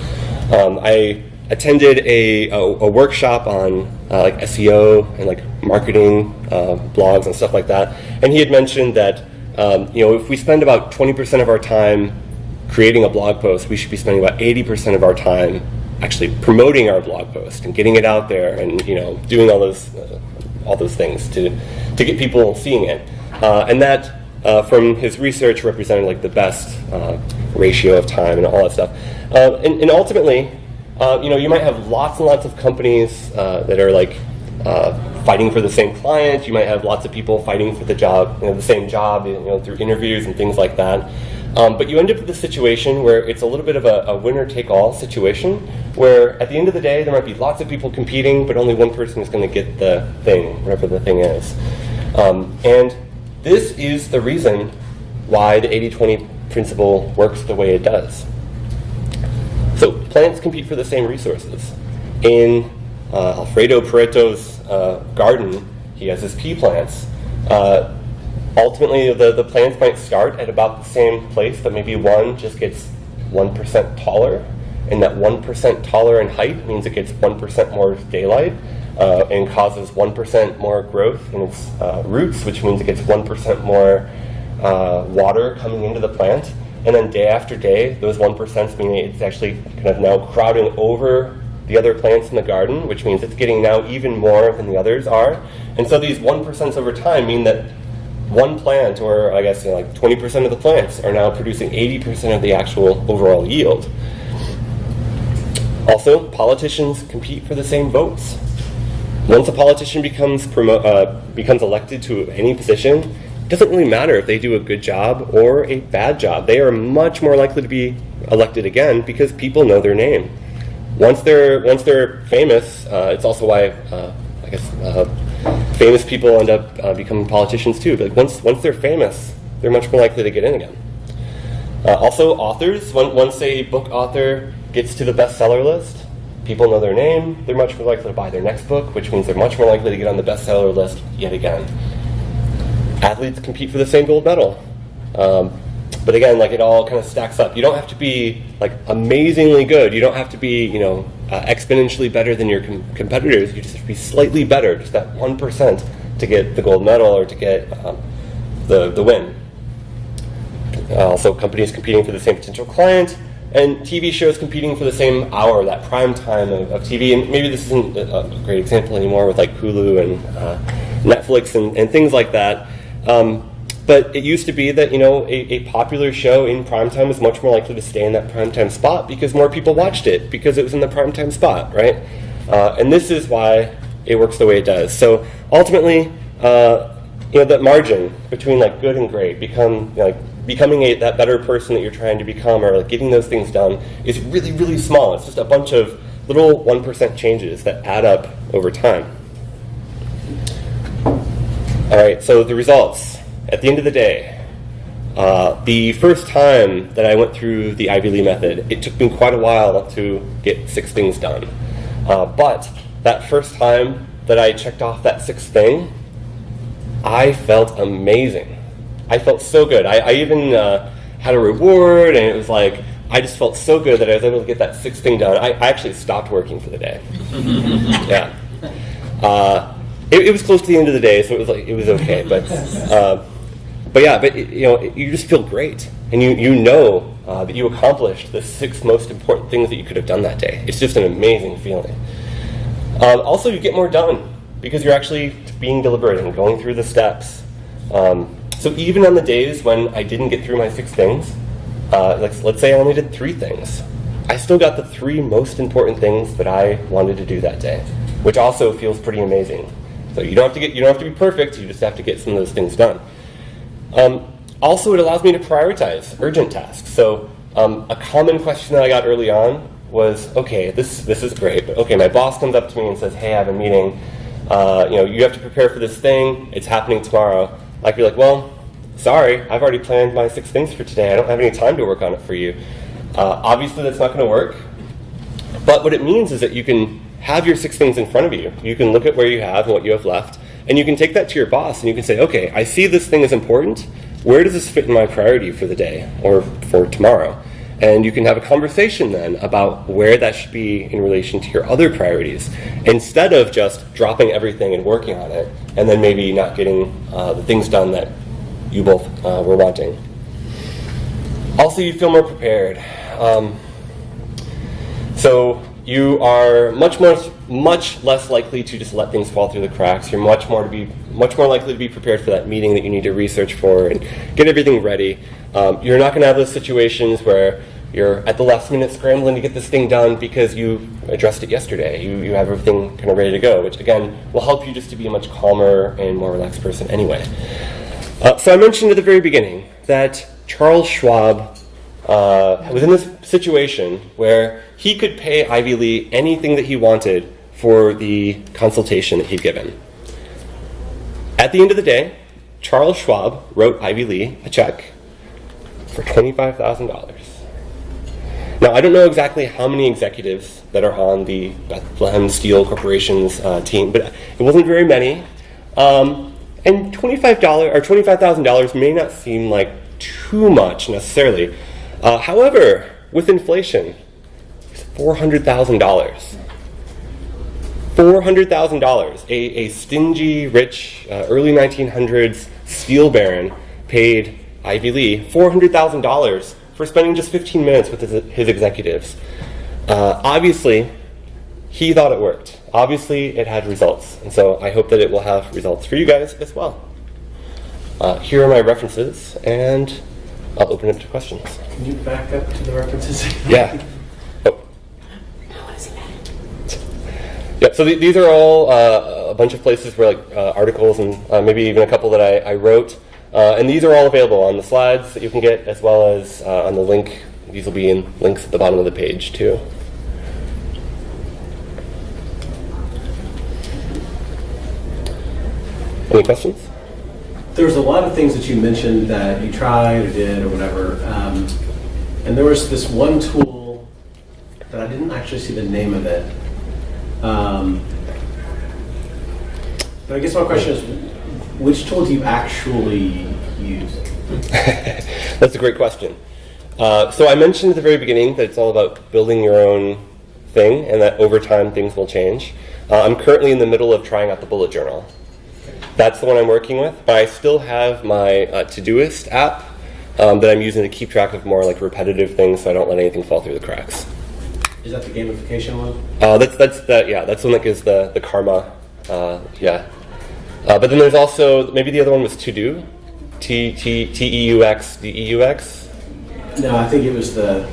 I attended a workshop on like SEO and like marketing blogs and stuff like that, and he had mentioned that if we spend about 20% of our time creating a blog post, we should be spending about 80% of our time actually promoting our blog post and getting it out there and doing all those things to get people seeing it, and that from his research represented like the best ratio of time and all that stuff, and ultimately you might have lots and lots of companies that are like fighting for the same client. You might have lots of people fighting for the job, the same job, through interviews and things like that. But you end up with a situation where it's a little bit of a winner-take-all situation, where at the end of the day there might be lots of people competing, but only one person is going to get the thing, whatever the thing is. And this is the reason why the 80-20 principle works the way it does. So plants compete for the same resources. In Alfredo Pareto's garden, he has his pea plants. Ultimately, the plants might start at about the same place, but maybe one just gets 1% taller, and that 1% taller in height means it gets 1% more daylight and causes 1% more growth in its roots, which means it gets 1% more water coming into the plant. And then day after day, those 1% mean it's actually kind of now crowding over the other plants in the garden, which means it's getting now even more than the others are. And so these 1% over time mean that one plant, or I guess like 20% of the plants, are now producing 80% of the actual overall yield. Also, politicians compete for the same votes. Once a politician becomes elected to any position, it doesn't really matter if they do a good job or a bad job. They are much more likely to be elected again because people know their name. Once they're famous, it's also why famous people end up becoming politicians too. But once they're famous, they're much more likely to get in again. Also, authors. Once a book author gets to the bestseller list, people know their name. They're much more likely to buy their next book, which means they're much more likely to get on the bestseller list yet again. Athletes compete for the same gold medal. But again, like it all kind of stacks up. You don't have to be like amazingly good. You don't have to be, exponentially better than your competitors. You just have to be slightly better, just that 1% to get the gold medal or to get the win. Also, companies competing for the same potential client, and TV shows competing for the same hour, that prime time of TV. And maybe this isn't a great example anymore with like Hulu and Netflix and things like that. But it used to be that, a popular show in primetime was much more likely to stay in that primetime spot because more people watched it because it was in the primetime spot, right? And this is why it works the way it does. So ultimately, that margin between like good and great, becoming that better person that you're trying to become, or like getting those things done, is really, really small. It's just a bunch of little 1% changes that add up over time. All right, so the results. At the end of the day, the first time that I went through the Ivy Lee method, it took me quite a while to get 6 things done. But that first time that I checked off that 6th thing, I felt amazing. I felt so good. I even had a reward, and it was like, I just felt so good that I was able to get that 6th thing done. I actually stopped working for the day. Yeah. It was close to the end of the day, so it was okay. But you just feel great, and you know that you accomplished the 6 most important things that you could have done that day. It's just an amazing feeling. Also, you get more done because you're actually being deliberate and going through the steps. So even on the days when I didn't get through my 6 things, let's say I only did 3 things, I still got the 3 most important things that I wanted to do that day, which also feels pretty amazing. So you don't have to be perfect. You just have to get some of those things done. Also, it allows me to prioritize urgent tasks. So a common question that I got early on was, okay, this is great, but okay, my boss comes up to me and says, hey, I have a meeting. You have to prepare for this thing. It's happening tomorrow. I'd be like, well, sorry, I've already planned my 6 things for today. I don't have any time to work on it for you. Obviously, that's not going to work. But what it means is that you can have your 6 things in front of you. You can look at where you have and what you have left, and you can take that to your boss, and you can say, okay, I see this thing is important. Where does this fit in my priority for the day or for tomorrow? And you can have a conversation then about where that should be in relation to your other priorities, instead of just dropping everything and working on it, and then maybe not getting the things done that you both were wanting. Also, you feel more prepared. So you are much less likely to just let things fall through the cracks. You're much more likely to be prepared for that meeting that you need to research for and get everything ready. You're not going to have those situations where you're at the last minute scrambling to get this thing done because you addressed it yesterday. You have everything kind of ready to go, which again will help you just to be a much calmer and more relaxed person anyway. So I mentioned at the very beginning that Charles Schwab was in this situation where he could pay Ivy Lee anything that he wanted for the consultation that he'd given. At the end of the day, Charles Schwab wrote Ivy Lee a check for $25,000. Now, I don't know exactly how many executives that are on the Bethlehem Steel Corporation's team, but it wasn't very many. And $25,000 may not seem like too much necessarily. However, with inflation, it's $400,000. $400,000. A stingy, rich, early 1900s steel baron paid Ivy Lee $400,000 for spending just 15 minutes with his executives. Obviously, he thought it worked. Obviously, it had results. And so I hope that it will have results for you guys as well. Here are my references, and I'll open it to questions. Can you back up to the references? Yeah. Oh. Yeah, so these are all a bunch of places where articles and maybe even a couple that I wrote. And these are all available on the slides that you can get, as well as on the link. These will be in links at the bottom of the page, too. Any questions? There's a lot of things that you mentioned that you tried or did or whatever. And there was this one tool that I didn't actually see the name of it. But I guess my question is, which tool do you actually use? That's a great question. So I mentioned at the very beginning that it's all about building your own thing, and that over time things will change. I'm currently in the middle of trying out the bullet journal. That's the one I'm working with, but I still have my Todoist app that I'm using to keep track of more repetitive things, so I don't let anything fall through the cracks. Is that the gamification one? That's the one that gives the karma. But then there's also, maybe the other one was To-Do, T-E-U-X, D-E-U-X. No, I think it was the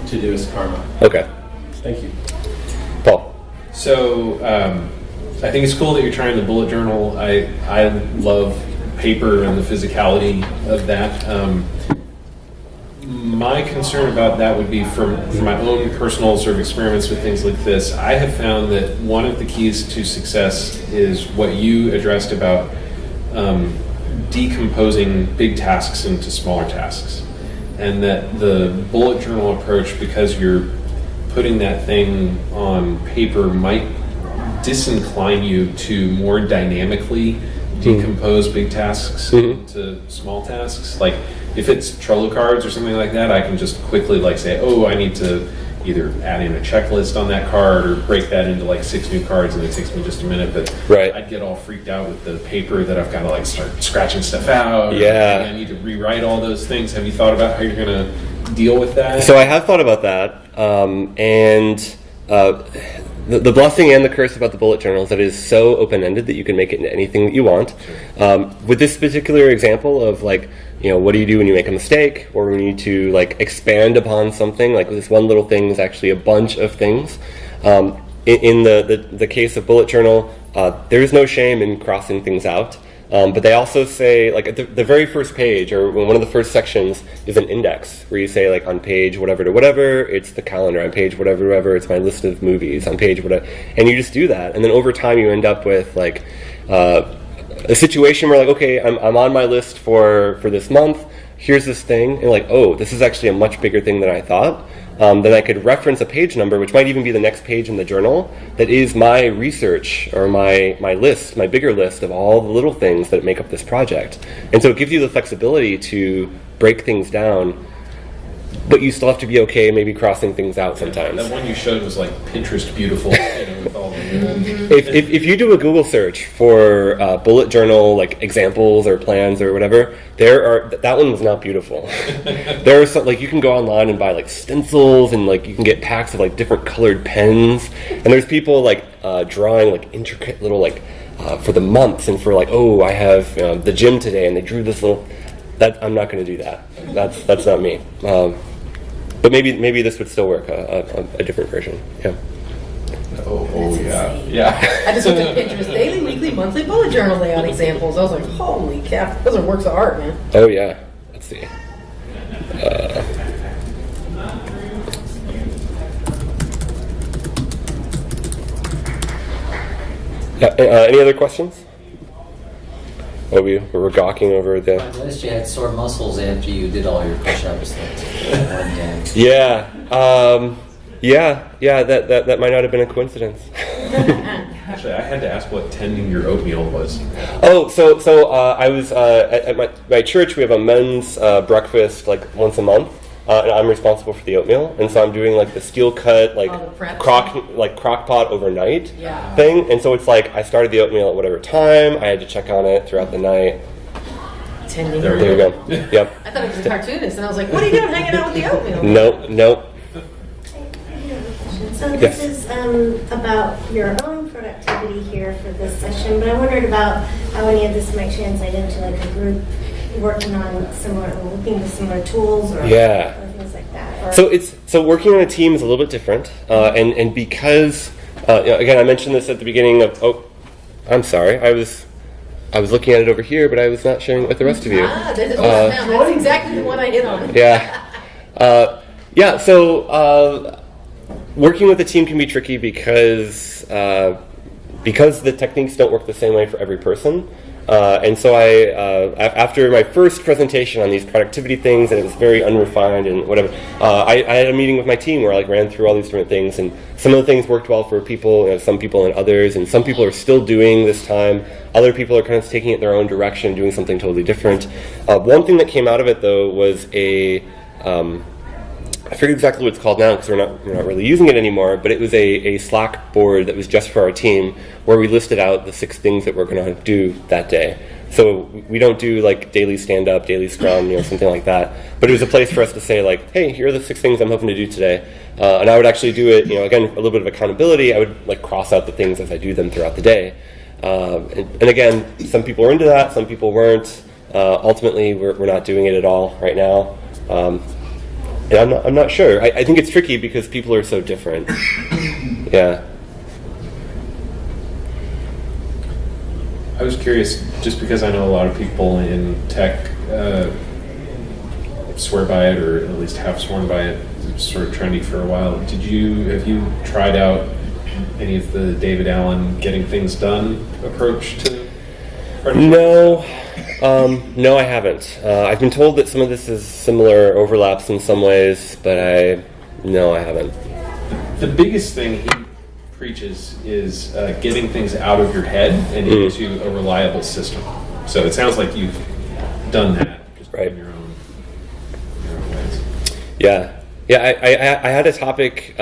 Todoist karma. Okay. Thank you. Paul. So I think it's cool that you're trying the bullet journal. I love paper and the physicality of that. My concern about that would be from my own personal sort of experiments with things like this. I have found that one of the keys to success is what you addressed about decomposing big tasks into smaller tasks. And that the bullet journal approach, because you're putting that thing on paper, might disincline you to more dynamically decompose big tasks into small tasks. Like if it's Trello cards or something like that, I can just quickly say, oh, I need to either add in a checklist on that card or break that into like 6 new cards, and it takes me just a minute. But Right. I'd get all freaked out with the paper that I've got to like start scratching stuff out. Yeah. I need to rewrite all those things. Have you thought about how you're going to deal with that? So I have thought about that, and the blessing and the curse about the bullet journal is that it is so open-ended that you can make it into anything that you want. With this particular example of like, what do you do when you make a mistake, or when you need to like expand upon something? Like this one little thing is actually a bunch of things. In the case of bullet journal, there is no shame in crossing things out. But they also say, like, at the very first page, or one of the first sections, is an index, where you say, like, on page whatever to whatever, it's the calendar. On page whatever to whatever, it's my list of movies. On page whatever. And you just do that. And then over time, you end up with, like, a situation where, like, okay, I'm on my list for this month. Here's this thing. And, like, oh, this is actually a much bigger thing than I thought. Then I could reference a page number, which might even be the next page in the journal, that is my research or my list, my bigger list of all the little things that make up this project. And so it gives you the flexibility to break things down, but you still have to be okay maybe crossing things out sometimes. That one you showed was like Pinterest beautiful, with all the If you do a Google search for bullet journal like examples or plans or whatever, that one was not beautiful. There are some, like, you can go online and buy like stencils, and like you can get packs of like different colored pens, and there's people like drawing like intricate little like for the months, and for like, oh, I have the gym today, and they drew this little. That I'm not going to do that. That's not me. But maybe this would still work, a different version. Yeah. Oh yeah. insane. Yeah. I just looked at Pinterest daily, weekly, monthly bullet journal layout examples. I was like, holy cow, those are works of art, man. Oh yeah. Let's see. Any other questions? Oh, we're gawking over the. I noticed you had sore muscles after you did all your push-ups one day. Yeah. That might not have been a coincidence. Actually, I had to ask what tending your oatmeal was. Oh, so I was at my church. We have a men's breakfast like once a month, and I'm responsible for the oatmeal. And so I'm doing like the steel cut, like Oh, the prep crock pot overnight Yeah. thing. And so it's like I started the oatmeal at whatever time. I had to check on it throughout the night. Tending There There you your- go. Yep. I thought it was a cartoonist, and I was like, what are you doing hanging out with the oatmeal? Nope. So Yes. this is about your own productivity here for this session, but I wondered about how any of this might translate into like a group working on similar, looking at similar tools or Yeah. or things like that. Or So working on a team is a little bit different, and because again, I mentioned this at the beginning of. Oh, I'm sorry. I was looking at it over here, but I was not sharing it with the rest of you. This is what I found. That's exactly the one I hit on. Yeah. So working with a team can be tricky because the techniques don't work the same way for every person. And so after my first presentation on these productivity things, and it was very unrefined and whatever, I had a meeting with my team where I like ran through all these different things, and some of the things worked well for people, some people and others, and some people are still doing this time. Other people are kind of taking it their own direction, doing something totally different. One thing that came out of it though was I forget exactly what it's called now because we're not really using it anymore, but it was a Slack board that was just for our team where we listed out the 6 things that we're going to do that day. So we don't do like daily stand-up, daily scrum, something like that. But it was a place for us to say like, hey, here are the 6 things I'm hoping to do today. And I would actually do it, again, a little bit of accountability. I would like cross out the things as I do them throughout the day. And again, some people were into that, some people weren't. Ultimately, we're not doing it at all right now. And I'm not sure. I think it's tricky because people are so different. Yeah. I was curious, just because I know a lot of people in tech swear by it, or at least have sworn by it. It's sort of trendy for a while. Have you tried out any of the David Allen getting things done approach to? No, I haven't. I've been told that some of this is similar, overlaps in some ways, but I haven't. The biggest thing he preaches is getting things out of your head and into a reliable system. So it sounds like you've done that, just Right. in your own ways. Yeah. Yeah, I had a topic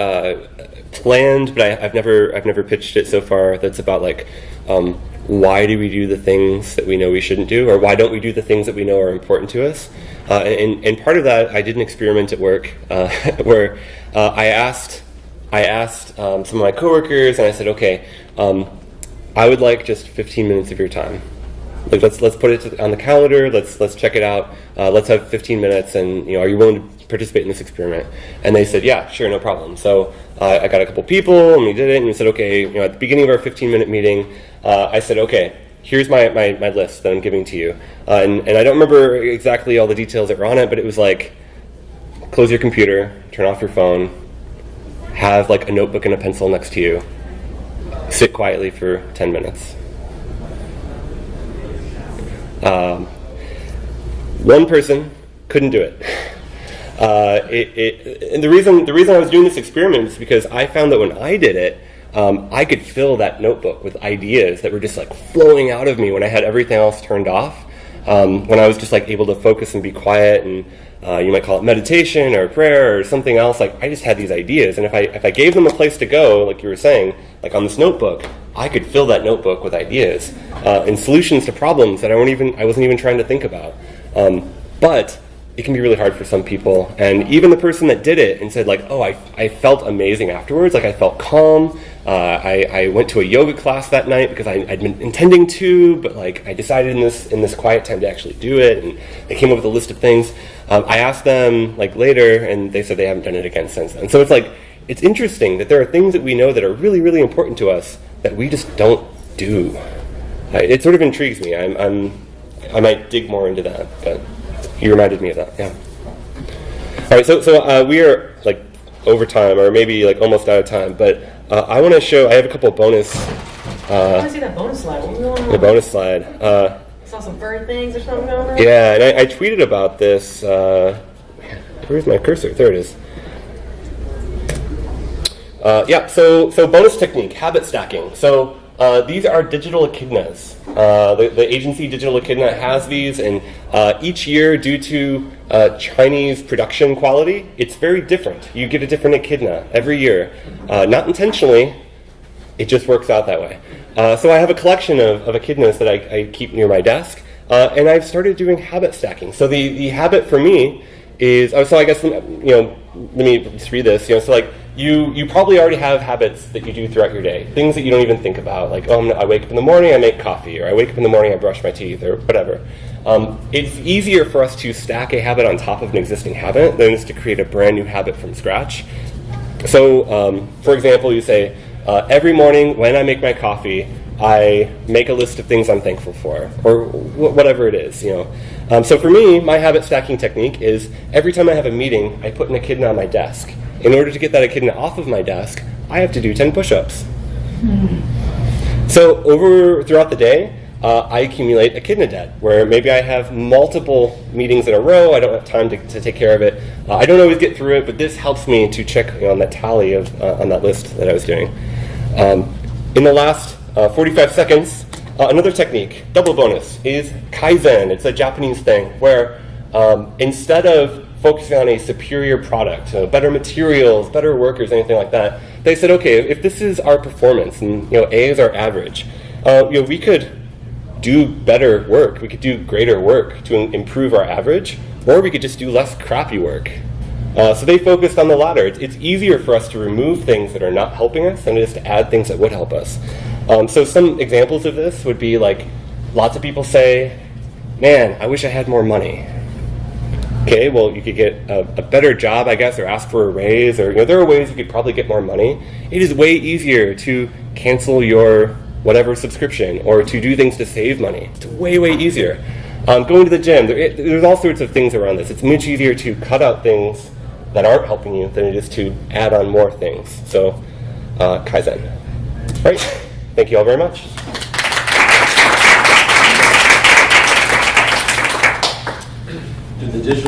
planned, but I've never pitched it so far. That's about like why do we do the things that we know we shouldn't do, or why don't we do the things that we know are important to us? And part of that, I did an experiment at work where I asked some of my coworkers, and I said, okay, I would like just 15 minutes of your time. Like let's put it on the calendar. Let's check it out. Let's have 15 minutes, and are you willing to participate in this experiment? And they said, yeah, sure, no problem. So I got a couple people, and we did it, and we said, okay, at the beginning of our 15-minute meeting, I said, okay, here's my list that I'm giving to you. And I don't remember exactly all the details that were on it, but it was like, close your computer, turn off your phone, have like a notebook and a pencil next to you, sit quietly for 10 minutes. One person couldn't do it. And the reason I was doing this experiment is because I found that when I did it, I could fill that notebook with ideas that were just like flowing out of me when I had everything else turned off. When I was just like able to focus and be quiet, and you might call it meditation or prayer or something else. Like I just had these ideas, and if I gave them a place to go, like you were saying, like on this notebook, I could fill that notebook with ideas and solutions to problems that I wasn't even trying to think about. But it can be really hard for some people, and even the person that did it and said like, oh, I felt amazing afterwards, like I felt calm. I went to a yoga class that night because I'd been intending to, but like I decided in this quiet time to actually do it, and they came up with a list of things. I asked them like later, and they said they haven't done it again since then. So it's like, it's interesting that there are things that we know that are really, really important to us that we just don't do. It sort of intrigues me. I might dig more into that, but you reminded me of that. Yeah. All right, so we are like over time, or maybe like almost out of time, but I want to show. I have a couple of bonus. I want to see that bonus slide. What was going on? The bonus slide. Saw some bird things or something going on. Yeah, and I tweeted about this. Where's my cursor? There it is. Yeah. So bonus technique, habit stacking. So these are digital echidnas. The agency Digital Echidna has these, and each year, due to Chinese production quality, it's very different. You get a different echidna every year. Not intentionally, it just works out that way. So I have a collection of echidnas that I keep near my desk, and I've started doing habit stacking. So the habit for me is, so I guess, let me just read this. So like, you probably already have habits that you do throughout your day, things that you don't even think about, like, I wake up in the morning, I make coffee, or I wake up in the morning, I brush my teeth, or whatever. It's easier for us to stack a habit on top of an existing habit than it is to create a brand new habit from scratch. So, for example, you say, every morning when I make my coffee, I make a list of things I'm thankful for, or whatever it is. So for me, my habit stacking technique is every time I have a meeting, I put an echidna on my desk. In order to get that echidna off of my desk, I have to do 10 push-ups. So throughout the day, I accumulate echidna debt, where maybe I have multiple meetings in a row. I don't have time to take care of it. I don't always get through it, but this helps me to check on that tally on that list that I was doing. In the last 45 seconds, another technique, double bonus, is Kaizen. It's a Japanese thing where instead of focusing on a superior product, better materials, better workers, anything like that, they said, okay, if this is our performance, and A is our average, we could do better work. We could do greater work to improve our average, or we could just do less crappy work. So they focused on the latter. It's easier for us to remove things that are not helping us than it is to add things that would help us. So some examples of this would be like, lots of people say, man, I wish I had more money. Okay, well, you could get a better job, I guess, or ask for a raise, or there are ways you could probably get more money. It is way easier to cancel your whatever subscription, or to do things to save money. It's way, way easier. Going to the gym, there's all sorts of things around this. It's much easier to cut out things that aren't helping you than it is to add on more things. So, Kaizen. All right, thank you all very much. Do the digital